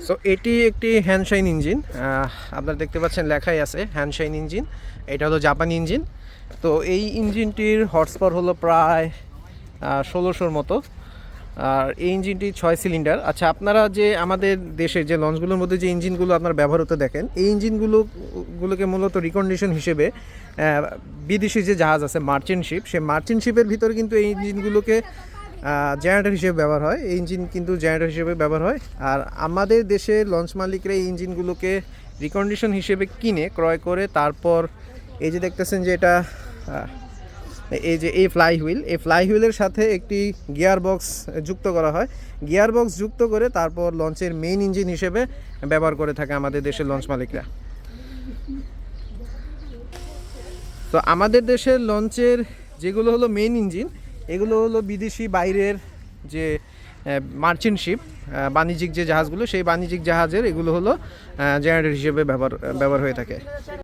So এটি একটি হ্যান্ডশাইন engine, আপনারা দেখতে পাচ্ছেন লেখাই আছে হ্যান্ডশাইন ইঞ্জিন। এটা হলো জাপানি ইঞ্জিন। তো এই ইঞ্জিনটির হর্স পাওয়ার হলো প্রায় 1600-র মতো। আর এই ইঞ্জিনটি 6 সিলিন্ডার। আচ্ছা, আপনারা যে আমাদের দেশের যে লঞ্চগুলোর মধ্যে যে ইঞ্জিনগুলো আপনারা ব্যবহার হতে দেখেন, এই ইঞ্জিনগুলোকে মূলত রিকন্ডিশন হিসেবে বিদেশি যে জাহাজ আছে মার্চেন্ট শিপ, সেই মার্চেন্ট শিপের ভিতরে কিন্তু এই ইঞ্জিনগুলোকে জেনারেটর হিসেবে ব্যবহার হয়। এই ইঞ্জিন কিন্তু জেনারেটর হিসেবে ব্যবহার হয়। আর আমাদের দেশের লঞ্চ মালিকরা এই ইঞ্জিনগুলোকে রিকন্ডিশন হিসেবে কিনে ক্রয় করে তারপর এই যে দেখতেছেন যে এটা এই যে এই ফ্লাই হুইলের সাথে একটি গিয়ার বক্স যুক্ত করা হয়। গিয়ার বক্স যুক্ত করে তারপর লঞ্চের মেইন ইঞ্জিন হিসেবে ব্যবহার করে থাকে আমাদের দেশের লঞ্চ মালিকরা। তো আমাদের দেশের লঞ্চের যেগুলো হলো মেইন ইঞ্জিন, এগুলো হলো বিদেশি বাইরের যে মার্চেন্ট শিপ, বাণিজ্যিক যে জাহাজগুলো, সেই বাণিজ্যিক জাহাজের এগুলো হলো জেনারেটর হিসেবে ব্যবহার হয়ে থাকে।